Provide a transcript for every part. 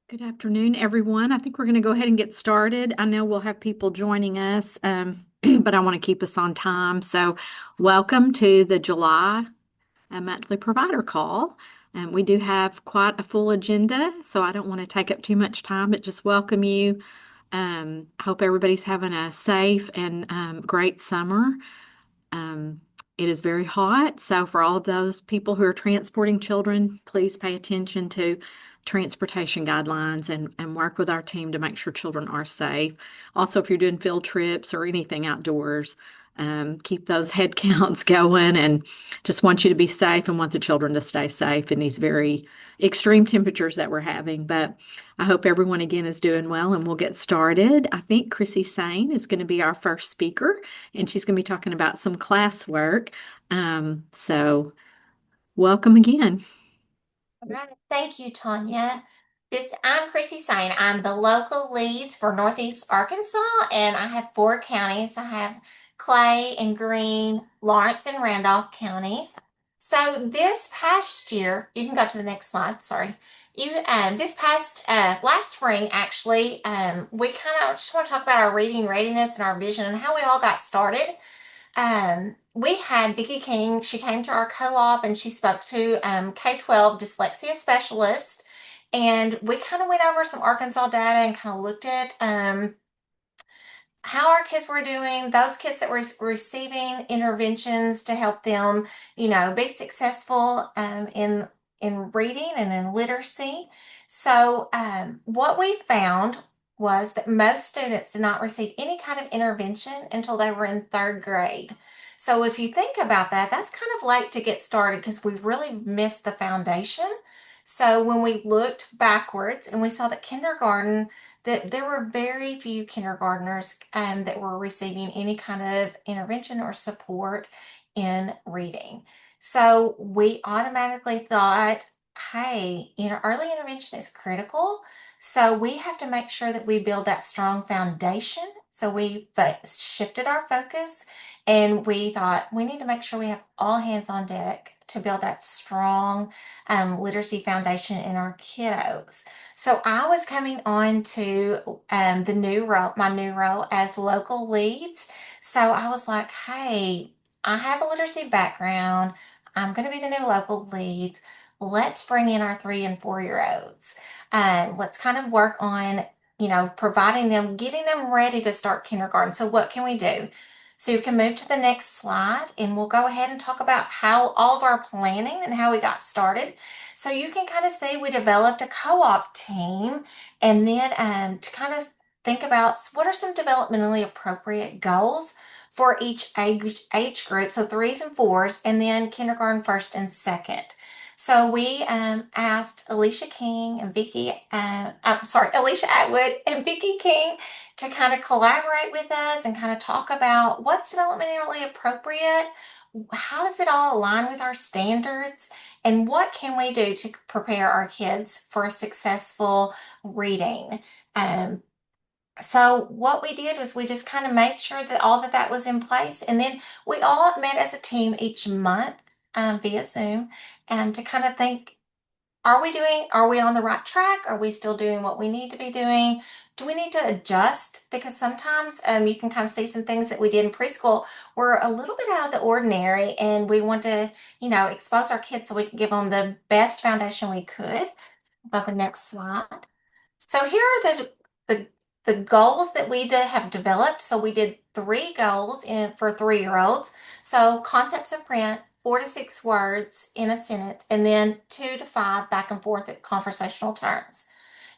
Good afternoon, everyone. I think we're going to go ahead and get started. I know we'll have people joining us, but I want to keep us on time. So, welcome to the July monthly provider call. We do have quite a full agenda, so I don't want to take up too much time, but just welcome you. I hope everybody's having a safe and great summer. Um, it is very hot, so for all of those people who are transporting children, please pay attention to transportation guidelines and work with our team to make sure children are safe. Also, if you're doing field trips or anything outdoors, keep those head counts going and just want you to be safe and want the children to stay safe in these very extreme temperatures that we're having. But I hope everyone again is doing well and we'll get started. I think Chrissy Sane is going to be our first speaker and she's going to be talking about some classwork. So welcome again. All right. Thank you, Tanya. I'm Chrissy Sane. I'm the local leads for Northeast Arkansas, and I have four counties. I have Clay and Greene, Lawrence and Randolph counties. So this past year, you can go to the next slide. Sorry. This past last spring, actually, we kind of just want to talk about our reading readiness and our vision and how we all got started. We had Vicki King. She came to our co-op and she spoke to K-12 dyslexia specialist. And we kind of went over some Arkansas data and kind of looked at how our kids were doing, those kids that were receiving interventions to help them, be successful in reading and in literacy. So what we found was that most students did not receive any kind of intervention until they were in third grade. So if you think about that, that's kind of late to get started because we really missed the foundation. So when we looked backwards and we saw that kindergarten that there were very few kindergartners that were receiving any kind of intervention or support in reading. So we automatically thought, hey, early intervention is critical. So we have to make sure that we build that strong foundation. So we shifted our focus and we thought we need to make sure we have all hands on deck to build that strong literacy foundation in our kiddos. So I was coming on to the new role, my new role as local leads. So I was like, hey, I have a literacy background. I'm going to be the new local leads. Let's bring in our 3 and 4 year olds. Let's kind of work on, providing them, getting them ready to start kindergarten. So what can we do? So you can move to the next slide and we'll go ahead and talk about how all of our planning and how we got started. So you can kind of see we developed a co-op team and then to kind of think about what are some developmentally appropriate goals for each age group. So threes and fours and then kindergarten first and second. So we asked Alicia King and Alicia Atwood and Vicki King to kind of collaborate with us and kind of talk about what's developmentally appropriate, how does it all align with our standards, and what can we do to prepare our kids for a successful reading. Um, so what we did was we just kind of made sure that all that was in place, and then we all met as a team each month via Zoom, to kind of think, are we on the right track? Are we still doing what we need to be doing? Do we need to adjust? Because sometimes you can kind of see some things that we did in preschool were a little bit out of the ordinary, and we want to, expose our kids so we can give them the best foundation we could. Go to the next slide. So here are the, the goals that we have developed. So we did 3 goals for 3 year olds. So concepts of print, 4 to 6 words in a sentence, and then 2 to 5 back and forth at conversational turns.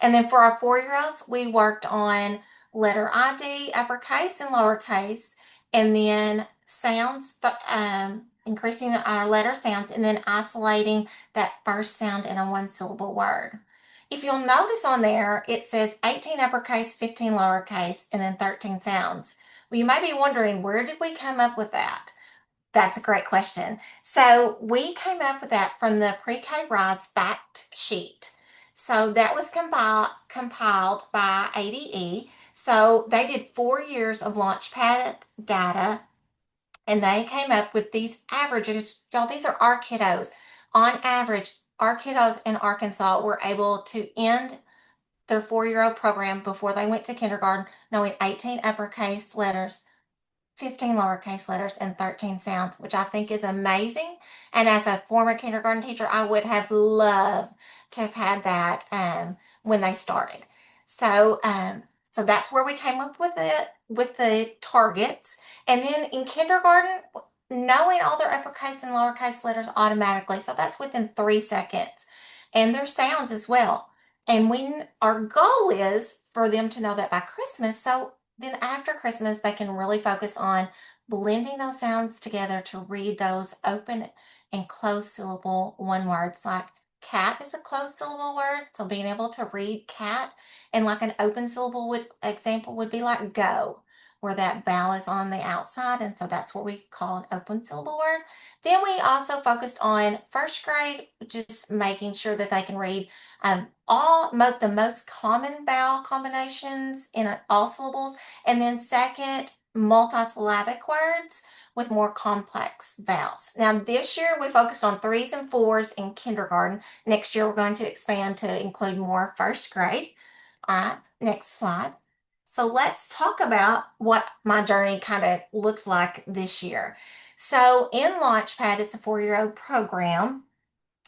And then for our 4 year olds, we worked on letter ID, uppercase and lowercase, and then sounds, increasing our letter sounds, and then isolating that first sound in a 1 syllable word. If you'll notice on there, it says 18 uppercase, 15 lowercase, and then 13 sounds. Well, you may be wondering, where did we come up with that? That's a great question. So we came up with that from the Pre-K Rise fact sheet. So that was compiled by ADE. So they did 4 years of Launchpad data and they came up with these averages. Y'all, these are our kiddos. On average, our kiddos in Arkansas were able to end their 4-year-old program before they went to kindergarten, knowing 18 uppercase letters, 15 lowercase letters, and 13 sounds, which I think is amazing. And as a former kindergarten teacher, I would have loved to have had that when they started. So that's where we came up with the targets. And then in kindergarten, knowing all their uppercase and lowercase letters automatically. So that's within 3 seconds. And their sounds as well. And our goal is for them to know that by Christmas. So then after Christmas, they can really focus on blending those sounds together to read those open and closed syllable one words. Like cat is a closed syllable word, so being able to read cat, and like an open syllable example would be like go, where that vowel is on the outside, and so that's what we call an open syllable word. Then we also focused on first grade, just making sure that they can read the most common vowel combinations in all syllables, and then second, multisyllabic words with more complex vowels. Now, this year we focused on 3s and 4s in kindergarten. Next year we're going to expand to include more first grade. All right, next slide. So let's talk about what my journey kind of looked like this year. So in Launchpad, it's a 4-year-old program.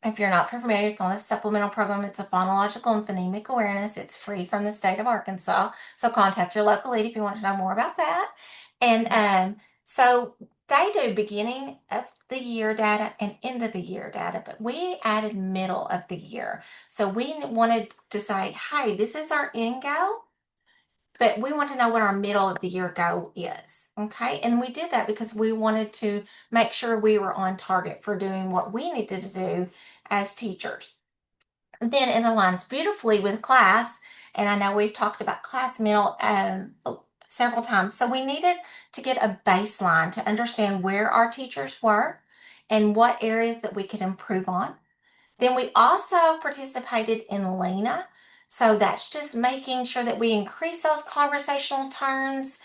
If you're not familiar, it's on a supplemental program. It's a phonological and phonemic awareness. It's free from the state of Arkansas. So contact your local lead if you want to know more about that. And so they do beginning of the year data and end of the year data, but we added middle of the year. So we wanted to say, hey, this is our end goal, but we want to know what our middle of the year goal is. Okay. And we did that because we wanted to make sure we were on target for doing what we needed to do as teachers. And then it aligns beautifully with class. And I know we've talked about class middle several times. So we needed to get a baseline to understand where our teachers were and what areas that we could improve on. Then we also participated in Lena. So that's just making sure that we increase those conversational turns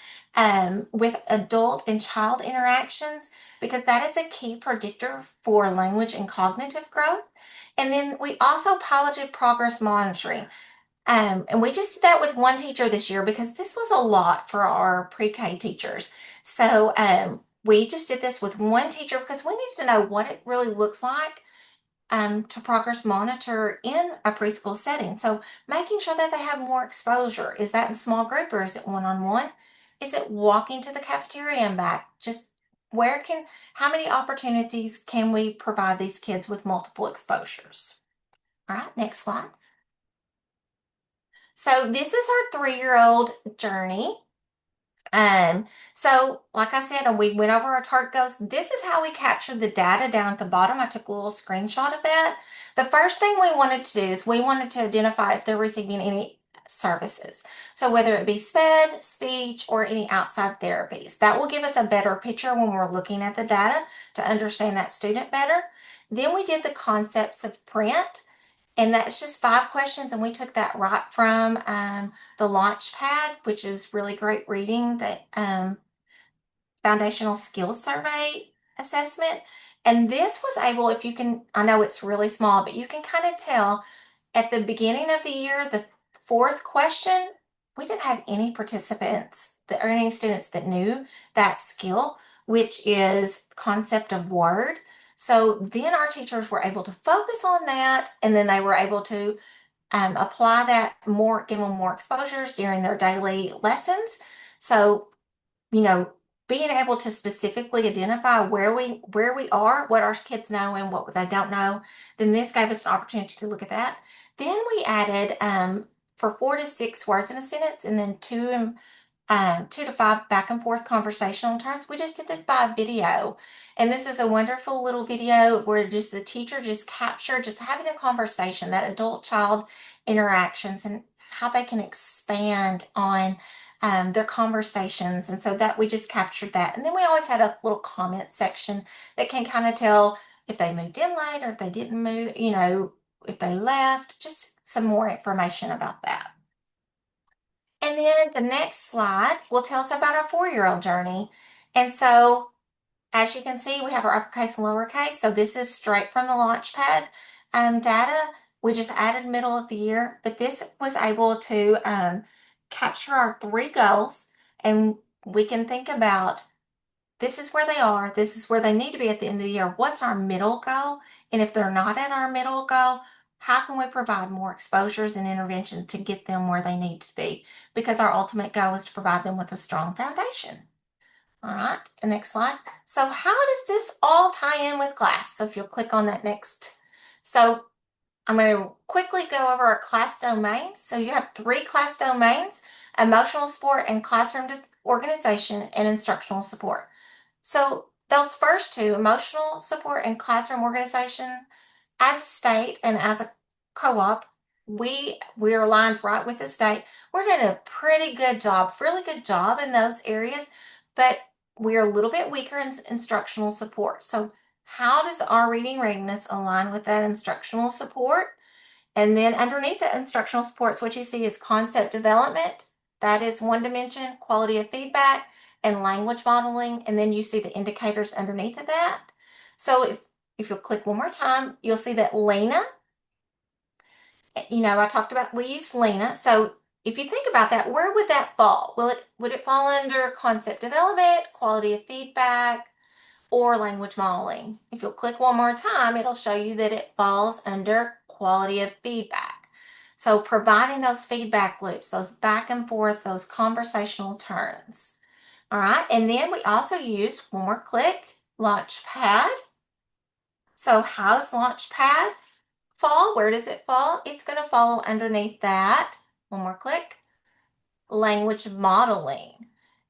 with adult and child interactions, because that is a key predictor for language and cognitive growth. And then we also piloted progress monitoring. And we just did that with one teacher this year because this was a lot for our pre-K teachers. So we just did this with one teacher because we needed to know what it really looks like to progress monitor in a preschool setting. So making sure that they have more exposure. Is that in small group or is it one-on-one? Is it walking to the cafeteria and back? Just how many opportunities can we provide these kids with multiple exposures? All right, next slide. So this is our 3-year-old journey. So like I said, and we went over our target goals. This is how we captured the data down at the bottom. I took a little screenshot of that. The first thing we wanted to do is we wanted to identify if they're receiving any services. So whether it be SPED, speech, or any outside therapies, that will give us a better picture when we're looking at the data to understand that student better. Then we did the concepts of print. And that's just 5 questions, and we took that right from the Launchpad, which is really great reading, the Foundational Skills Survey assessment. And this was able, if you can, I know it's really small, but you can kind of tell at the beginning of the year, the 4th question, we didn't have any participants, or any students that knew that skill, which is concept of word. So then our teachers were able to focus on that, and then they were able to apply that more, give them more exposures during their daily lessons. So, being able to specifically identify where we are, what our kids know and what they don't know, then this gave us an opportunity to look at that. Then we added for 4 to 6 words in a sentence, and then 2 to 5 back and forth conversational turns. We just did this by video. And this is a wonderful little video where just the teacher just captured just having a conversation, that adult-child interactions and how they can expand on their conversations. And so that we just captured that. And then we always had a little comment section that can kind of tell if they moved in late or if they didn't move, if they left, just some more information about that. And then the next slide will tell us about our 4-year-old journey. And so, as you can see, we have our uppercase and lowercase. So this is straight from the Launchpad data. We just added middle of the year, but this was able to capture our three goals, and we can think about this is where they are, this is where they need to be at the end of the year. What's our middle goal? And if they're not at our middle goal, how can we provide more exposures and intervention to get them where they need to be? Because our ultimate goal is to provide them with a strong foundation. All right, the next slide. So how does this all tie in with class? So if you'll click on that next. So I'm going to quickly go over our class domains. So you have three class domains: emotional support and classroom organization and instructional support. So those first two, emotional support and classroom organization, as a state and as a co-op, we're aligned right with the state. We're doing a pretty good job, really good job in those areas, but we're a little bit weaker in instructional support. So how does our reading readiness align with that instructional support? And then underneath the instructional supports, what you see is concept development. That is one dimension, quality of feedback, and language modeling. And then you see the indicators underneath of that. So if you'll click one more time, you'll see that Lena, I talked about, we use Lena. So if you think about that, where would that fall? Would it fall under concept development, quality of feedback, or language modeling? If you'll click one more time, it'll show you that it falls under quality of feedback. So providing those feedback loops, those back and forth, those conversational turns. All right, and then we also use, one more click, Launchpad. So how does Launchpad fall? Where does it fall? It's going to follow underneath that. One more click, language modeling.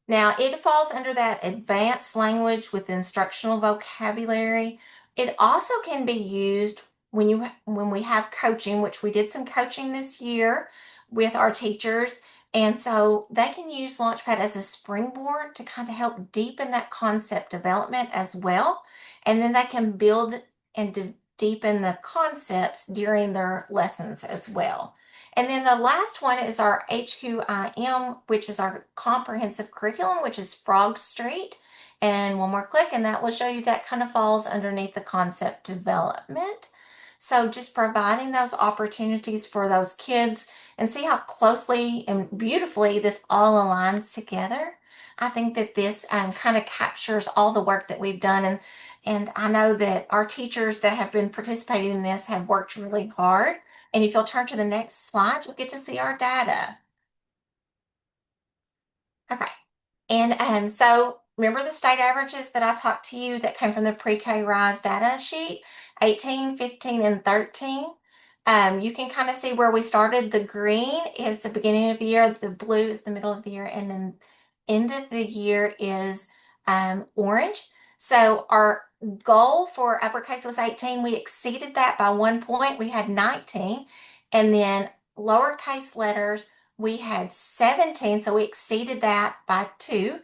Now, it falls under that advanced language with instructional vocabulary. It also can be used when we have coaching, which we did some coaching this year with our teachers. And so they can use Launchpad as a springboard to kind of help deepen that concept development as well. And then they can build and deepen the concepts during their lessons as well. And then the last one is our HQIM, which is our comprehensive curriculum, which is Frog Street. And one more click, and that will show you that kind of falls underneath the concept development. So just providing those opportunities for those kids, and see how closely and beautifully this all aligns together. I think that this kind of captures all the work that we've done. And I know that our teachers that have been participating in this have worked really hard. And if you'll turn to the next slide, you'll get to see our data. Okay. And so remember the state averages that I talked to you that came from the pre-K RISE data sheet, 18, 15, and 13. You can kind of see where we started. The green is the beginning of the year, the blue is the middle of the year, and then end of the year is orange. So our goal for uppercase was 18. We exceeded that by 1 point. We had 19. And then lowercase letters, we had 17, so we exceeded that by 2.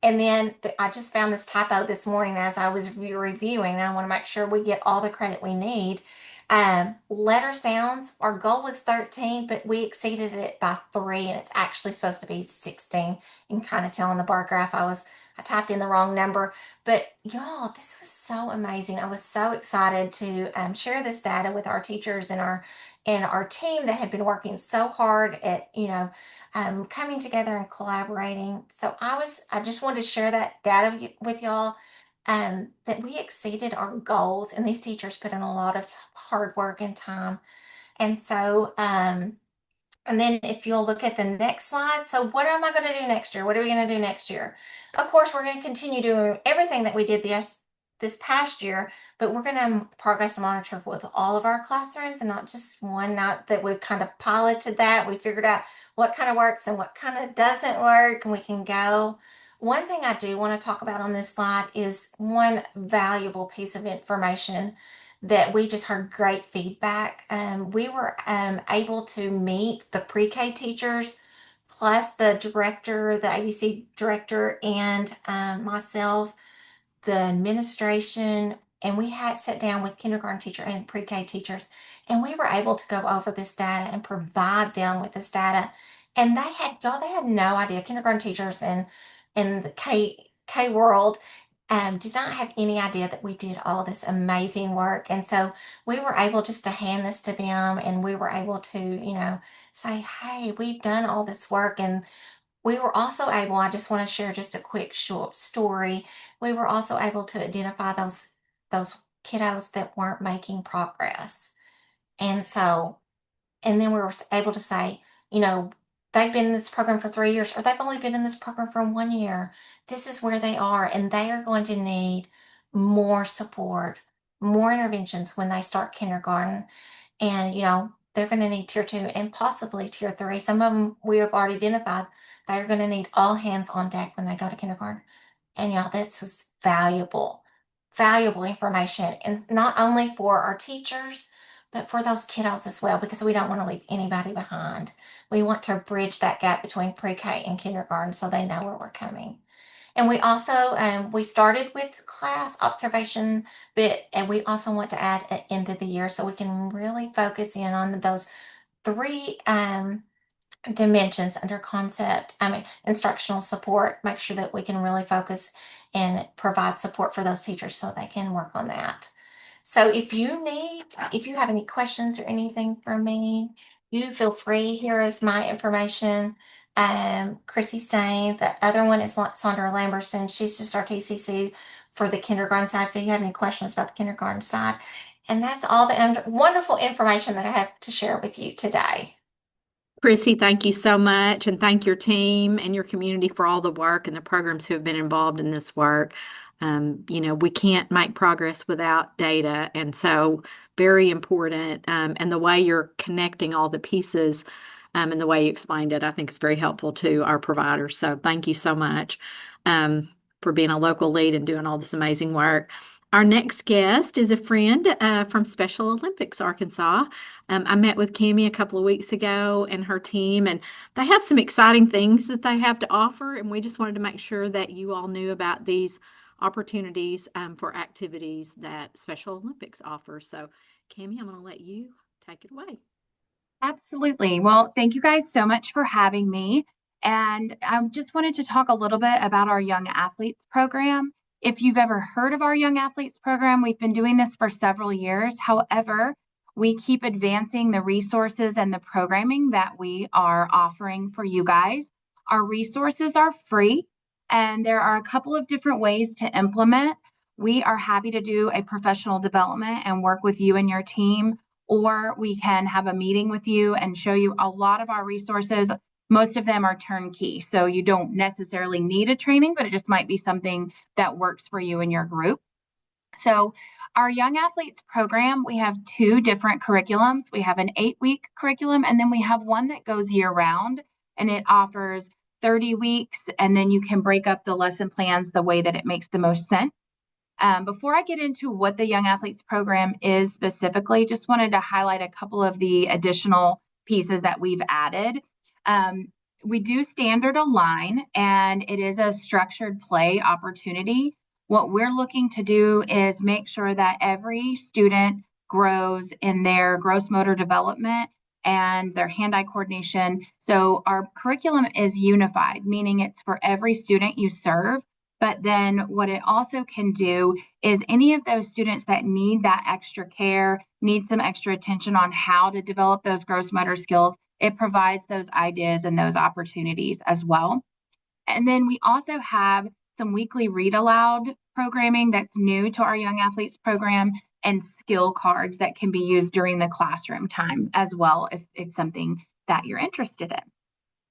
And then I just found this typo this morning as I was reviewing, and I want to make sure we get all the credit we need. Letter sounds, our goal was 13, but we exceeded it by 3, and it's actually supposed to be 16. You can kind of tell in the bar graph I typed in the wrong number. But y'all, this was so amazing. I was so excited to share this data with our teachers and our team that had been working so hard at, coming together and collaborating. So I just wanted to share that data with y'all, that we exceeded our goals, and these teachers put in a lot of hard work and time. And so, and then if you'll look at the next slide, so what am I going to do next year? What are we going to do next year? Of course, we're going to continue doing everything that we did this past year, but we're going to progress monitor with all of our classrooms and not just one. Not that we've kind of piloted that. We figured out what kind of works and what kind of doesn't work, and we can go. One thing I do want to talk about on this slide is one valuable piece of information that we just heard great feedback. We were able to meet the pre-K teachers plus the director, the ABC director, and myself, the administration, and we had sat down with kindergarten teacher and pre-K teachers, and we were able to go over this data and provide them with this data. And they had no idea, kindergarten teachers and in the K world, did not have any idea that we did all this amazing work. And so we were able just to hand this to them, and we were able to, say, hey, we've done all this work. And we were also able, I just want to share just a quick short story. We were also able to identify those kiddos that weren't making progress. And so, and then we were able to say, you know, they've been in this program for 3 years, or they've only been in this program for 1 year. This is where they are, and they are going to need more support, more interventions when they start kindergarten. And, they're going to need tier two and possibly tier three. Some of them we have already identified they're going to need all hands on deck when they go to kindergarten. And, this was valuable, valuable information. And not only for our teachers, but for those kiddos as well, because we don't want to leave anybody behind. We want to bridge that gap between pre-K and kindergarten so they know where we're coming. And we also we started with class observation bit, and we also want to add an end of the year so we can really focus in on those three dimensions under instructional support. Make sure that we can really focus and provide support for those teachers so they can work on that. So if you have any questions or anything for me, you feel free. Here is my information. Chrissy saying the other one is Sandra Lamberson. She's just our TCC for the kindergarten side. If you have any questions about the kindergarten side, and that's all the wonderful information that I have to share with you today. Chrissy, thank you so much, and thank your team and your community for all the work and the programs who have been involved in this work. We can't make progress without data, and so very important. And the way you're connecting all the pieces, and the way you explained it, I think is very helpful to our providers. So thank you so much, for being a local lead and doing all this amazing work. Our next guest is a friend from Special Olympics Arkansas. I met with Cami a couple of weeks ago and her team, and they have some exciting things that they have to offer. And we just wanted to make sure that you all knew about these opportunities for activities that Special Olympics offers. So, Cami, I'm going to let you take it away. Absolutely. Well, thank you guys so much for having me. And I just wanted to talk a little bit about our Young Athletes program. If you've ever heard of our Young Athletes program, we've been doing this for several years. However, we keep advancing the resources and the programming that we are offering for you guys. Our resources are free, and there are a couple of different ways to implement. We are happy to do a professional development and work with you and your team, or we can have a meeting with you and show you a lot of our resources. Most of them are turnkey, so you don't necessarily need a training, but it just might be something that works for you and your group. So our Young Athletes program, we have two different curriculums. We have an 8-week curriculum, and then we have one that goes year round, and it offers 30 weeks, and then you can break up the lesson plans the way that it makes the most sense. Before I get into what the Young Athletes program is specifically, just wanted to highlight a couple of the additional pieces that we've added. We do Standard Align, and it is a structured play opportunity. What we're looking to do is make sure that every student grows in their gross motor development and their hand-eye coordination. So our curriculum is unified, meaning it's for every student you serve. But then what it also can do is any of those students that need that extra care, need some extra attention on how to develop those gross motor skills, it provides those ideas and those opportunities as well. And then we also have some weekly read aloud programming that's new to our Young Athletes program, and skill cards that can be used during the classroom time as well, if it's something that you're interested in.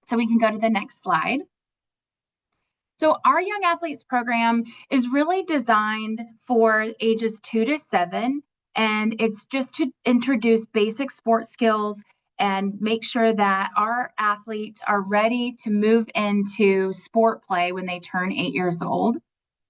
So we can go to the next slide. So our Young Athletes program is really designed for ages 2 to 7, and it's just to introduce basic sports skills and make sure that our athletes are ready to move into sport play when they turn 8 years old.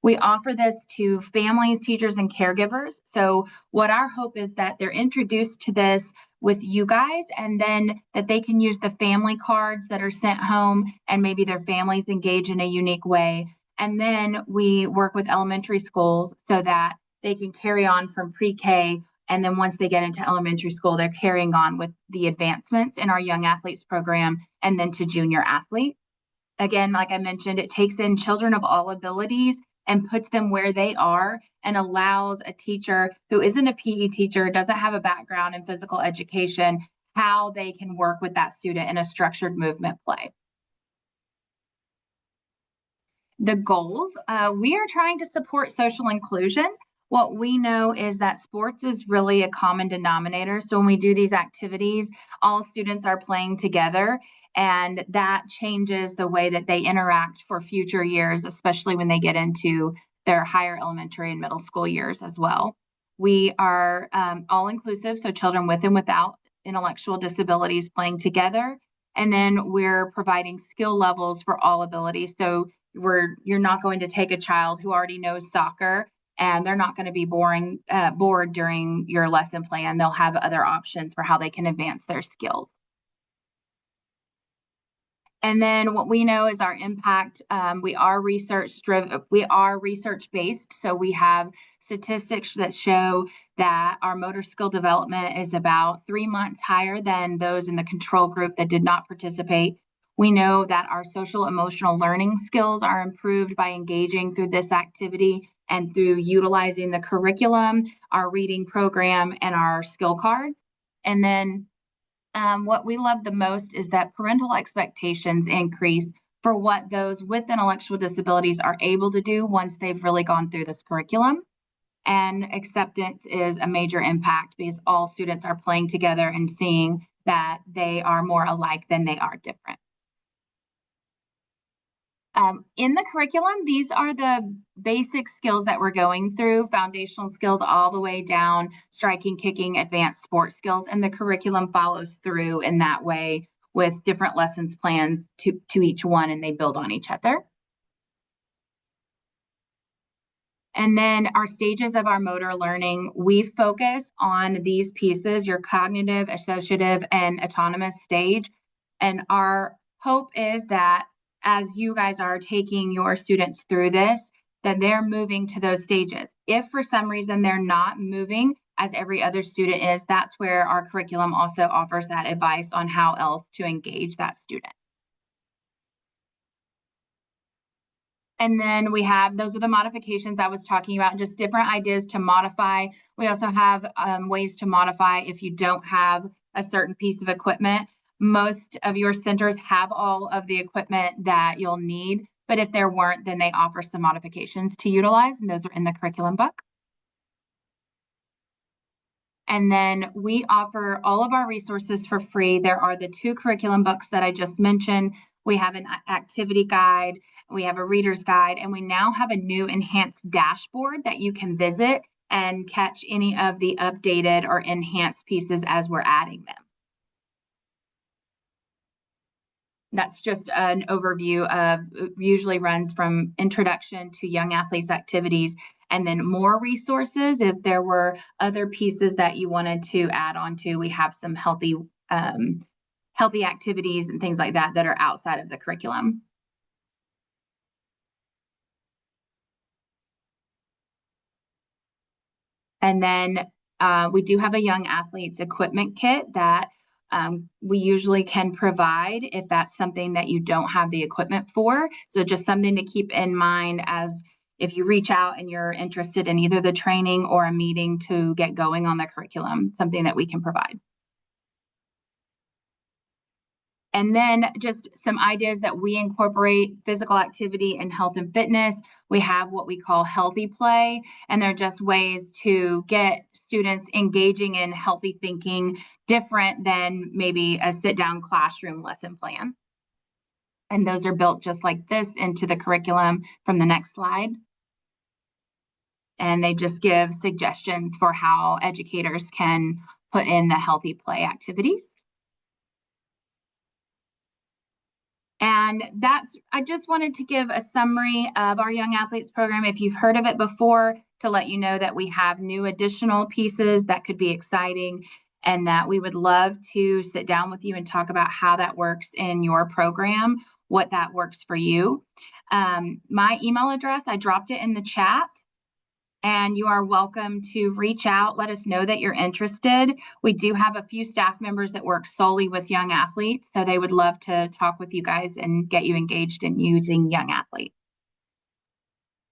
We offer this to families, teachers, and caregivers. So what our hope is that they're introduced to this with you guys, and then that they can use the family cards that are sent home, and maybe their families engage in a unique way. And then we work with elementary schools so that they can carry on from pre-K. And then once they get into elementary school, they're carrying on with the advancements in our Young Athletes program and then to junior athlete. Again, like I mentioned, it takes in children of all abilities, and puts them where they are and allows a teacher who isn't a PE teacher, doesn't have a background in physical education, how they can work with that student in a structured movement play. The goals, we are trying to support social inclusion. What we know is that sports is really a common denominator. So when we do these activities, all students are playing together, and that changes the way that they interact for future years, especially when they get into their higher elementary and middle school years as well. We are all inclusive, so children with and without intellectual disabilities playing together. And then we're providing skill levels for all abilities. So you're not going to take a child who already knows soccer and they're not going to be bored during your lesson plan. They'll have other options for how they can advance their skills. And then what we know is our impact. We are research-driven. We are research-based. So we have statistics that show that our motor skill development is about 3 months higher than those in the control group that did not participate. We know that our social emotional learning skills are improved by engaging through this activity and through utilizing the curriculum, our reading program, and our skill cards. And then what we love the most is that parental expectations increase for what those with intellectual disabilities are able to do once they've really gone through this curriculum. And acceptance is a major impact because all students are playing together and seeing that they are more alike than they are different. In the curriculum, these are the basic skills that we're going through, foundational skills all the way down, striking, kicking, advanced sports skills, and the curriculum follows through in that way with different lessons plans to each one, and they build on each other. And then our stages of our motor learning, we focus on these pieces, your cognitive, associative, and autonomous stage. And our hope is that as you guys are taking your students through this, that they're moving to those stages. If for some reason they're not moving as every other student is, that's where our curriculum also offers that advice on how else to engage that student. And then we have, those are the modifications I was talking about, just different ideas to modify. We also have ways to modify if you don't have a certain piece of equipment. Most of your centers have all of the equipment that you'll need, but if there weren't, then they offer some modifications to utilize, and those are in the curriculum book. And then we offer all of our resources for free. There are the 2 curriculum books that I just mentioned. We have an activity guide, we have a reader's guide, and we now have a new enhanced dashboard that you can visit and catch any of the updated or enhanced pieces as we're adding them. That's just an overview of, usually runs from introduction to young athletes activities, and then more resources. If there were other pieces that you wanted to add on to, we have some healthy activities and things like that that are outside of the curriculum. And then we do have a young athletes equipment kit that we usually can provide if that's something that you don't have the equipment for. So just something to keep in mind as if you reach out and you're interested in either the training or a meeting to get going on the curriculum, something that we can provide. And then just some ideas that we incorporate physical activity and health and fitness. We have what we call healthy play, and they're just ways to get students engaging in healthy thinking, different than maybe a sit-down classroom lesson plan. And those are built just like this into the curriculum from the next slide. And they just give suggestions for how educators can put in the healthy play activities. And I just wanted to give a summary of our Young Athletes program, if you've heard of it before, to let you know that we have new additional pieces that could be exciting and that we would love to sit down with you and talk about how that works in your program, what that works for you. My email address, I dropped it in the chat. And you are welcome to reach out. Let us know that you're interested. We do have a few staff members that work solely with young athletes, so they would love to talk with you guys and get you engaged in using young athletes.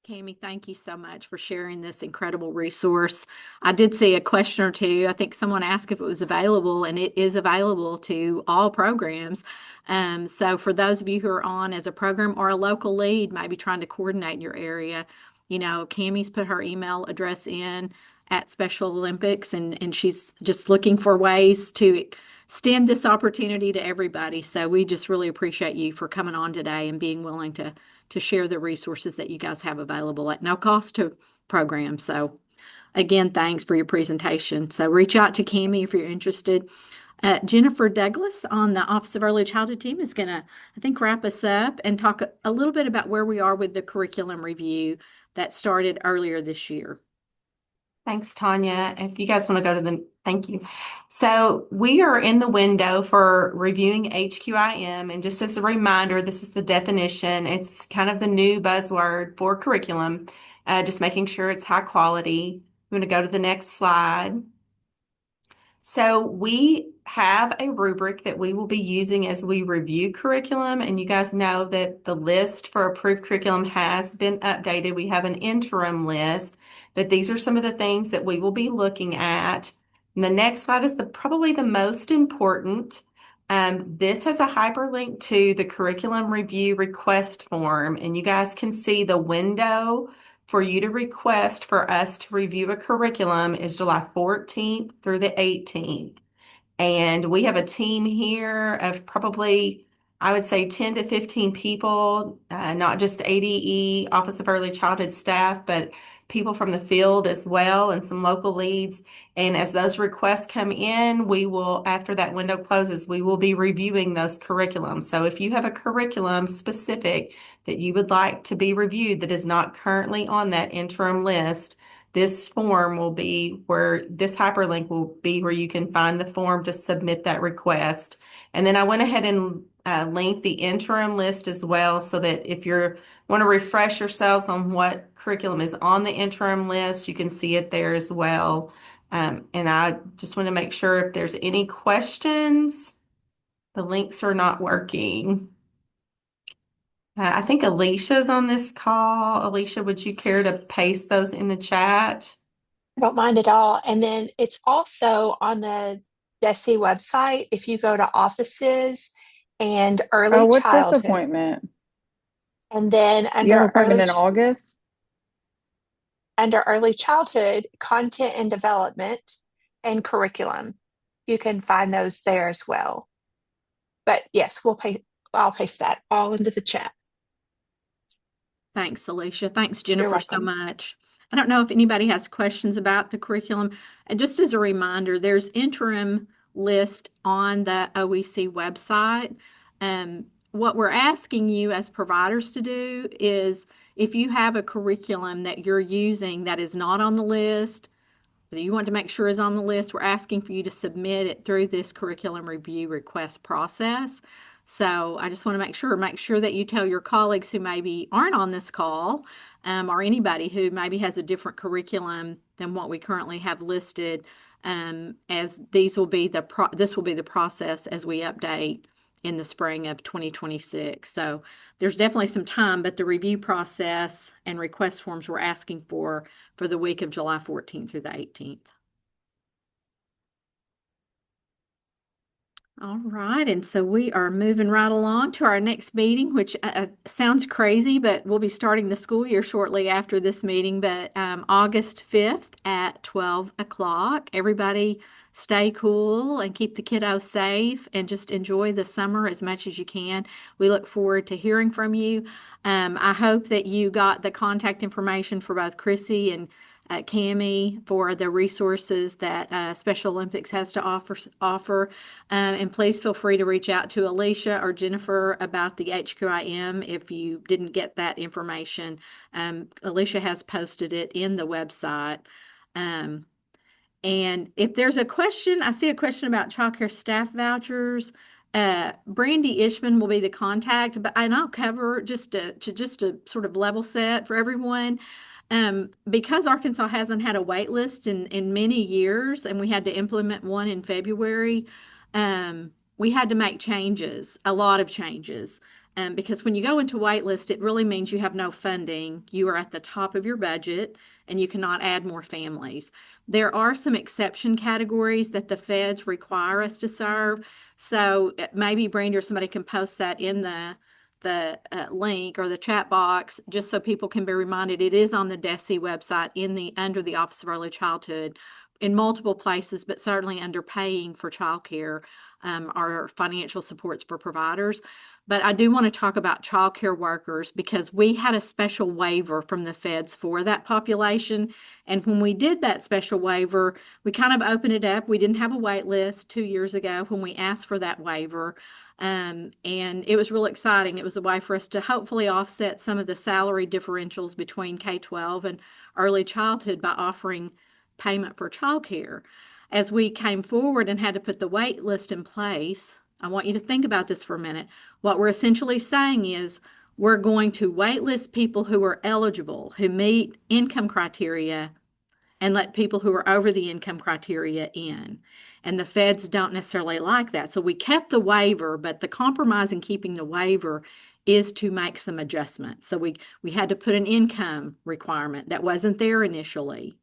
Cami, thank you so much for sharing this incredible resource. I did see a question or two. I think someone asked if it was available, and it is available to all programs. So for those of you who are on as a program or a local lead, maybe trying to coordinate in your area, Cami's put her email address in at Special Olympics, and she's just looking for ways to extend this opportunity to everybody. So we just really appreciate you for coming on today and being willing to share the resources that you guys have available at no cost to programs. So again, thanks for your presentation. So reach out to Cami if you're interested. Jennifer Douglas on the Office of Early Childhood team is going to, I think, wrap us up and talk a little bit about where we are with the curriculum review that started earlier this year. Thanks, Tanya. If you guys want to go to thank you. So we are in the window for reviewing HQIM. And just as a reminder, this is the definition. It's kind of the new buzzword for curriculum, just making sure it's high quality. I'm going to go to the next slide. So we have a rubric that we will be using as we review curriculum. And you guys know that the list for approved curriculum has been updated. We have an interim list, but these are some of the things that we will be looking at. And the next slide is probably the most important. This has a hyperlink to the curriculum review request form, and you guys can see the window for you to request for us to review a curriculum is July 14th through the 18th. And we have a team here of probably, I would say, 10 to 15 people, not just ADE, Office of Early Childhood staff, but people from the field as well, and some local leads. And as those requests come in, we will, after that window closes, we will be reviewing those curriculums. So if you have a curriculum specific that you would like to be reviewed that is not currently on that interim list, this form will be where this hyperlink will be where you can find the form to submit that request. And then I went ahead and linked the interim list as well, so that if you want to refresh yourselves on what curriculum is on the interim list, you can see it there as well. And I just want to make sure if there's any questions, the links are not working. I think Alicia's on this call. Alicia, would you care to paste those in the chat? I don't mind at all. And then it's also on the DESE website. If you go to offices and early Oh, what's this childhood, appointment? and then You have an under appointment in August? early childhood, content and development and curriculum, you can find those there as well. But yes, I'll paste that all into the chat. Thanks, Alicia. Thanks, Jennifer, so welcome. much. I don't know if anybody has questions about the curriculum. And just as a reminder, there's interim list on the OEC website. What we're asking you as providers to do is, if you have a curriculum that you're using that is not on the list, that you want to make sure is on the list, we're asking for you to submit it through this curriculum review request process. So I just want to make sure that you tell your colleagues who maybe aren't on this call, or anybody who maybe has a different curriculum than what we currently have listed, as this will be the process as we update in the spring of 2026. So there's definitely some time, but the review process and request forms we're asking for the week of July 14th through the 18th. All right, and so we are moving right along to our next meeting, which sounds crazy, but we'll be starting the school year shortly after this meeting, but August 5th at 12 o'clock. Everybody stay cool and keep the kiddos safe and just enjoy the summer as much as you can. We look forward to hearing from you. I hope that you got the contact information for both Chrissy and Cami for the resources that Special Olympics has to offer. And please feel free to reach out to Alicia or Jennifer about the HQIM if you didn't get that information. Alicia has posted it in the website. And if there's a question, I see a question about child care staff vouchers. Brandy Ishman will be the contact, and I'll cover just to sort of level set for everyone. Because Arkansas hasn't had a wait list in many years, and we had to implement one in February, we had to make changes, a lot of changes. Because when you go into waitlist, it really means you have no funding. You are at the top of your budget and you cannot add more families. There are some exception categories that the feds require us to serve. So maybe Brandy or somebody can post that in the link or the chat box, just so people can be reminded. It is on the DESE website under the Office of Early Childhood in multiple places, but certainly under paying for childcare are financial supports for providers. But I do want to talk about childcare workers because we had a special waiver from the feds for that population. And when we did that special waiver, we kind of opened it up. We didn't have a wait list 2 years ago when we asked for that waiver. And it was real exciting. It was a way for us to hopefully offset some of the salary differentials between K-12 and early childhood by offering payment for childcare. As we came forward and had to put the wait list in place, I want you to think about this for a minute. What we're essentially saying is we're going to waitlist people who are eligible, who meet income criteria, and let people who are over the income criteria in. And the feds don't necessarily like that. So we kept the waiver, but the compromise in keeping the waiver is to make some adjustments. So we had to put an income requirement that wasn't there initially.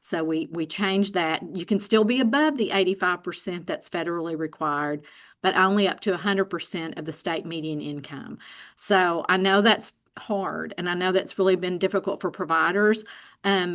So we changed that. You can still be above the 85% that's federally required, but only up to 100% of the state median income. So I know that's hard, and I know that's really been difficult for providers.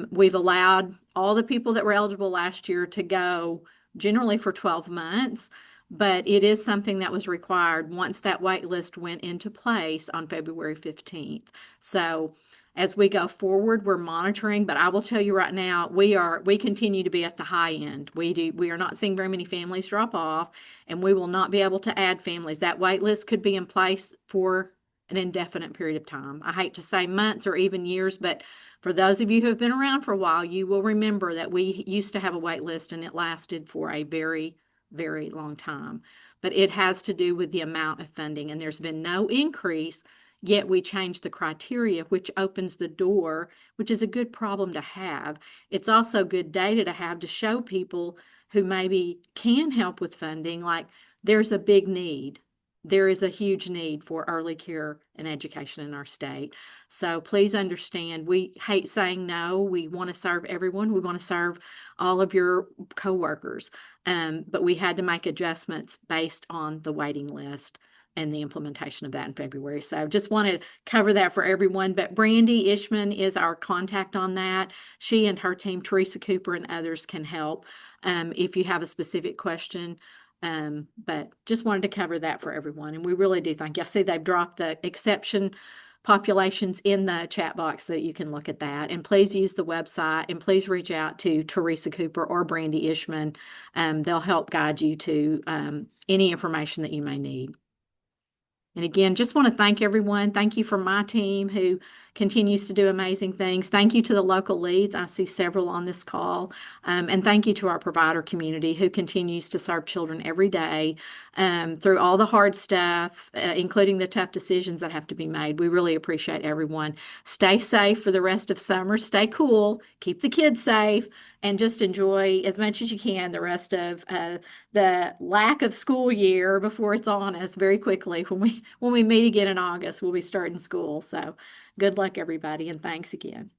We've allowed all the people that were eligible last year to go generally for 12 months, but it is something that was required once that wait list went into place on February 15th. So as we go forward, we're monitoring, but I will tell you right now, we continue to be at the high end. We are not seeing very many families drop off, and we will not be able to add families. That wait list could be in place for an indefinite period of time. I hate to say months or even years, but for those of you who have been around for a while, you will remember that we used to have a wait list and it lasted for a very, very long time. But it has to do with the amount of funding, and there's been no increase. Yet we changed the criteria, which opens the door, which is a good problem to have. It's also good data to have to show people who maybe can help with funding, like there's a big need. There is a huge need for early care and education in our state. So please understand, we hate saying no. We want to serve everyone. We want to serve all of your coworkers. But we had to make adjustments based on the waiting list and the implementation of that in February. So just want to cover that for everyone. But Brandy Ishman is our contact on that. She and her team, Teresa Cooper and others, can help if you have a specific question. But just wanted to cover that for everyone. And we really do thank you. I see they've dropped the exception populations in the chat box so that you can look at that. And please use the website, and please reach out to Teresa Cooper or Brandy Ishman. They'll help guide you to any information that you may need. And again, just want to thank everyone. Thank you for my team who continues to do amazing things. Thank you to the local leads. I see several on this call. And thank you to our provider community who continues to serve children every day through all the hard stuff, including the tough decisions that have to be made. We really appreciate everyone. Stay safe for the rest of summer. Stay cool. Keep the kids safe. And just enjoy as much as you can the rest of the lack of school year before it's on us very quickly. When we meet again in August, we'll be starting school. So good luck, everybody, and thanks again.